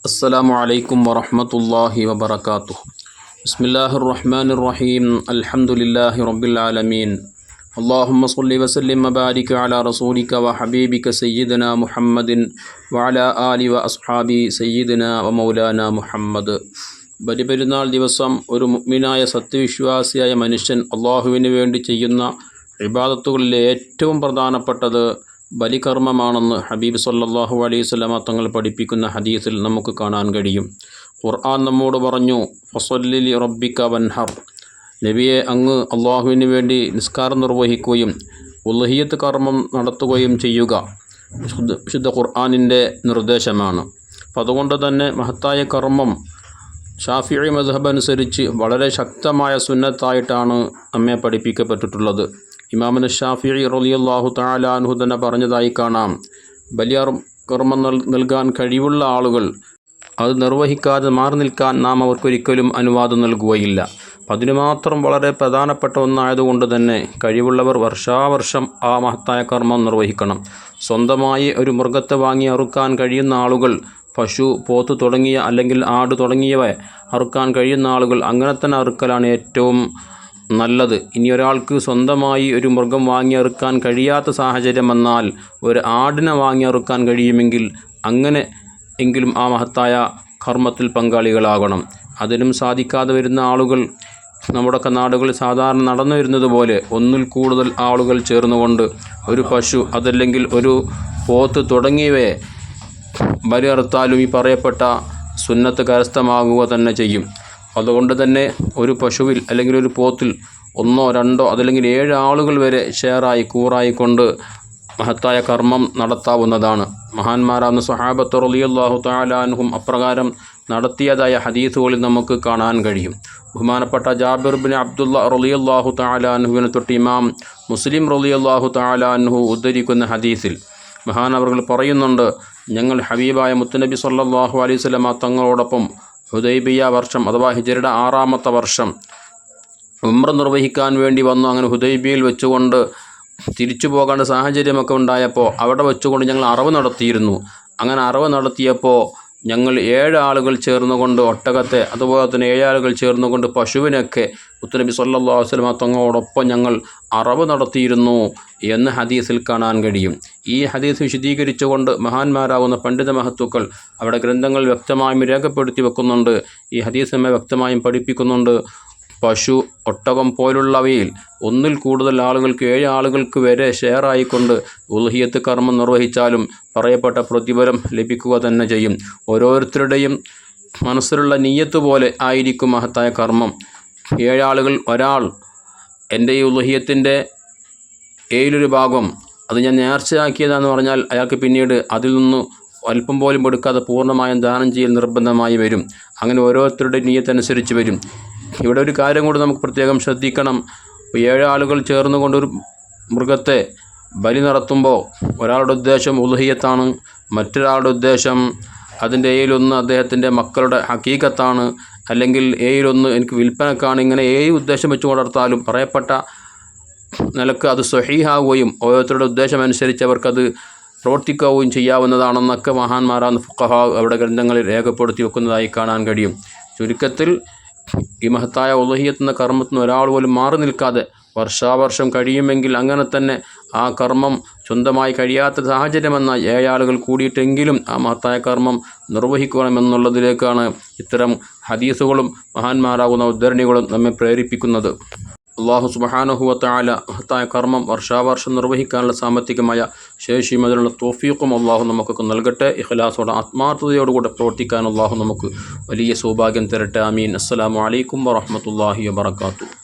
السلام عليكم ورحمة الله وبركاته. بسم الله الرحمن الرحيم. الحمد لله رب العالمين. اللهم صل وسلم وبارك على رسولك وحبيبك سيدنا محمد وعلى آله وأصحابه سيدنا ومولانا محمد. ബലിപെരുന്നാൾ ദിവസം ഒരു മുഅ്മിനായ സത്യവിശ്വാസിയായ മനുഷ്യൻ അള്ളാഹുവിന് വേണ്ടി ചെയ്യുന്ന ഇബാദത്തുകളിലെ ഏറ്റവും പ്രധാനപ്പെട്ടത് ബലികർമ്മമാണെന്ന് ഹബീബ് സല്ലല്ലാഹു അലൈഹി വസല്ലമ തങ്ങൾ പഠിപ്പിക്കുന്ന ഹദീസിൽ നമുക്ക് കാണാൻ കഴിയും. ഖുർആൻ നമ്മോട് പറഞ്ഞു, ഫസല്ലി ലി റബ്ബിക വൻഹർ. നബിയെ, അങ്ങ് അള്ളാഹുവിന് വേണ്ടി നിസ്കാരം നിർവഹിക്കുകയും ഉളുഹിയ്യത്ത് കർമ്മം നടത്തുകയും ചെയ്യുക വിശുദ്ധ ഖുർആനിൻ്റെ നിർദ്ദേശമാണ്. അപ്പം അതുകൊണ്ട് തന്നെ മഹത്തായ കർമ്മം ഷാഫിഈ മദ്ഹബ് അനുസരിച്ച് വളരെ ശക്തമായ സുന്നത്തായിട്ടാണ് നമ്മെ പഠിപ്പിക്കപ്പെട്ടിട്ടുള്ളത്. ഇമാമുന ഷാഫിഈ റളിയല്ലാഹു തആല അൻഹു തന്നെ പറഞ്ഞതായി കാണാം, ബലികർമ്മം നൽകാൻ കഴിവുള്ള ആളുകൾ അത് നിർവഹിക്കാതെ മാറി നിൽക്കാൻ നാം അവർക്കൊരിക്കലും അനുവാദം നൽകുകയില്ല. അതിനു മാത്രം വളരെ പ്രധാനപ്പെട്ട ഒന്നായതുകൊണ്ട് തന്നെ കഴിവുള്ളവർ വർഷാവർഷം ആ മഹത്തായ കർമ്മം നിർവഹിക്കണം. സ്വന്തമായി ഒരു മൃഗത്തെ വാങ്ങി അറുക്കാൻ കഴിയുന്ന ആളുകൾ, പശു, പോത്ത് തുടങ്ങിയ അല്ലെങ്കിൽ ആട് തുടങ്ങിയവ അറുക്കാൻ കഴിയുന്ന ആളുകൾ അങ്ങനെ തന്നെ അറുക്കലാണ് ഏറ്റവും നല്ലത്. ഇനി ഒരാൾക്ക് സ്വന്തമായി ഒരു മൃഗം വാങ്ങി അറുക്കാൻ കഴിയാത്ത സാഹചര്യം വന്നാൽ ഒരു ആടിനെ വാങ്ങി അറുക്കാൻ കഴിയുമെങ്കിൽ അങ്ങനെ എങ്കിലും ആ മഹത്തായ കർമ്മത്തിൽ പങ്കാളികളാകണം. അതിനും സാധിക്കാതെ വരുന്ന ആളുകൾ നമ്മുടെയൊക്കെ നാടുകളിൽ സാധാരണ നടന്നു വരുന്നത് പോലെ ഒന്നിൽ കൂടുതൽ ആളുകൾ ചേർന്നുകൊണ്ട് ഒരു പശു അതല്ലെങ്കിൽ ഒരു പോത്ത് തുടങ്ങിയവയെ ബലി അറുത്താലും ഈ പറയപ്പെട്ട സുന്നത്ത് കരസ്ഥമാകുക തന്നെ ചെയ്യും. അതുകൊണ്ട് തന്നെ ഒരു പശുവിൽ അല്ലെങ്കിൽ ഒരു പോത്തിൽ 1, 2 അതല്ലെങ്കിൽ 7 ആളുകൾ വരെ ഷെയറായി കൂറായിക്കൊണ്ട് മഹത്തായ കർമ്മം നടത്താവുന്നതാണ്. മഹാന്മാരാകുന്ന സ്വഹാബത്ത് റളിയല്ലാഹു തആല അൻഹും അപ്രകാരം നടത്തിയതായ ഹദീസുകളിൽ നമുക്ക് കാണാൻ കഴിയും. ബഹുമാനപ്പെട്ട ജാബിർ ബിൻ അബ്ദുള്ള റളിയല്ലാഹു തആല അൻഹുവിനെ തൊട്ട് ഇമാം മുസ്ലിം റളിയല്ലാഹു തആല അൻഹു ഉദ്ധരിക്കുന്ന ഹദീസിൽ മഹാനവറുകൾ പറയുന്നുണ്ട്, ഞങ്ങൾ ഹബീബായ മുത്തുനബി സല്ലല്ലാഹു അലൈഹി വസല്ലമ തങ്ങളോടൊപ്പം ഹുദൈബിയ വർഷം അഥവാ ഹിജ്റയുടെ 6ാമത്തെ വർഷം ഉംറ നിർവഹിക്കാൻ വേണ്ടി വന്നു. അങ്ങനെ ഹുദൈബിയയിൽ വെച്ചുകൊണ്ട് തിരിച്ചു പോകേണ്ട സാഹചര്യമൊക്കെ ഉണ്ടായപ്പോൾ അവിടെ വെച്ചുകൊണ്ട് ഞങ്ങൾ അറവ് നടത്തിയിരുന്നു. അങ്ങനെ അറവ് നടത്തിയപ്പോൾ ഞങ്ങൾ 7 ആളുകൾ ചേർന്നുകൊണ്ട് ഒട്ടകത്തെ, അതുപോലെ തന്നെ 7 ആളുകൾ ചേർന്നുകൊണ്ട് പശുവിനൊക്കെ മുത്തുനബി സല്ലല്ലാഹു അലൈഹി വസല്ലമ തങ്ങളോടൊപ്പം ഞങ്ങൾ അറവ് നടത്തിയിരുന്നു എന്ന് ഹദീസിൽ കാണാൻ കഴിയും. ഈ ഹദീസ് വിശദീകരിച്ചുകൊണ്ട് മഹാന്മാരാകുന്ന പണ്ഡിത മഹത്തുക്കൾ അവിടെ ഗ്രന്ഥങ്ങൾ വ്യക്തമായും രേഖപ്പെടുത്തി വെക്കുന്നുണ്ട്. ഈ ഹദീസ് നമ്മെ വ്യക്തമായും പഠിപ്പിക്കുന്നുണ്ട്, പശു, ഒട്ടകം പോലുള്ളവയിൽ ഒന്നിൽ കൂടുതൽ ആളുകൾക്ക് 7 ആളുകൾക്ക് വരെ ഷെയറായിക്കൊണ്ട് ഉളുഹിയ്യത്ത് കർമ്മം നിർവഹിച്ചാലും പറയപ്പെട്ട പ്രതിഫലം ലഭിക്കുക തന്നെ ചെയ്യും. ഓരോരുത്തരുടെയും മനസ്സിലുള്ള നിയ്യത്ത് പോലെ ആയിരിക്കും മഹത്തായ കർമ്മം. 7 ആളുകൾ, ഒരാൾ എൻ്റെ ഈ ഉളുഹിയ്യത്തിൻ്റെ 7 ഭാഗം അത് ഞാൻ നേർച്ചയാക്കിയതാണെന്ന് പറഞ്ഞാൽ അയാൾക്ക് പിന്നീട് അതിൽ നിന്ന് അല്പം പോലും എടുക്കാതെ പൂർണ്ണമായും ദാനം ചെയ്യൽ നിർബന്ധമായി വരും. അങ്ങനെ ഓരോരുത്തരുടെ നിയ്യത്തനുസരിച്ച് വരും. ഇവിടെ ഒരു കാര്യം കൂടി നമുക്ക് പ്രത്യേകം ശ്രദ്ധിക്കണം. 7 ആളുകൾ ചേർന്നുകൊണ്ടൊരു മൃഗത്തെ ബലി നടത്തുമ്പോൾ ഒരാളുടെ ഉദ്ദേശം ഉളുഹിയ്യത്താണ്, മറ്റൊരാളുടെ ഉദ്ദേശം അതിൻ്റെ 1 അദ്ദേഹത്തിൻ്റെ മക്കളുടെ ഹഖീഖത്താണ്, അല്ലെങ്കിൽ 1 എനിക്ക് വിൽപ്പനക്കാണ്. ഇങ്ങനെ 7 ഉദ്ദേശം വെച്ച് വളർത്താലും പറയപ്പെട്ട നിലക്ക് അത് സ്വഹീഹാവുകയും ഓരോരുത്തരുടെ ഉദ്ദേശം അനുസരിച്ച് അവർക്കത് പ്രവർത്തിക്കുകയും ചെയ്യാവുന്നതാണെന്നൊക്കെ മഹാന്മാരാകുന്ന ഫുഖഹാ അവിടെ ഗ്രന്ഥങ്ങളിൽ രേഖപ്പെടുത്തി വെക്കുന്നതായി കാണാൻ കഴിയും. ചുരുക്കത്തിൽ ഈ മഹത്തായ ഉളുഹിയ്യത്ത് എന്ന കർമ്മത്തിന് ഒരാൾ പോലും മാറി നിൽക്കാതെ വർഷാവർഷം കഴിയുമെങ്കിൽ അങ്ങനെ തന്നെ ആ കർമ്മം സ്വന്തമായി കഴിയാത്ത സാഹചര്യമെന്ന 7 ആളുകൾ കൂടിയിട്ടെങ്കിലും ആ മഹത്തായ കർമ്മം നിർവഹിക്കണമെന്നുള്ളതിലേക്കാണ് ഇത്തരം ഹദീസുകളും മഹാന്മാരാകുന്ന ഉദ്ധരണികളും നമ്മെ പ്രേരിപ്പിക്കുന്നത്. അല്ലാഹു സുബ്ഹാനഹു വ തആല മഹത്തായ കർമ്മം വർഷാവർഷം നിർവഹിക്കാനുള്ള സാമ്പത്തികമായ ശേഷിയും അതിനുള്ള തൗഫീഖും അല്ലാഹു നമുക്കൊക്കെ നൽകട്ടെ. ഇഖ്ലാസോടെ ആത്മാർത്ഥതയോടുകൂടെ പ്രവർത്തിക്കാൻ അല്ലാഹു നമുക്ക് വലിയ സൗഭാഗ്യം തരട്ടെ. ആമീൻ. അസ്സലാമു അലൈക്കും വറഹ്മത്തുള്ളാഹി വബറകാതുഹു.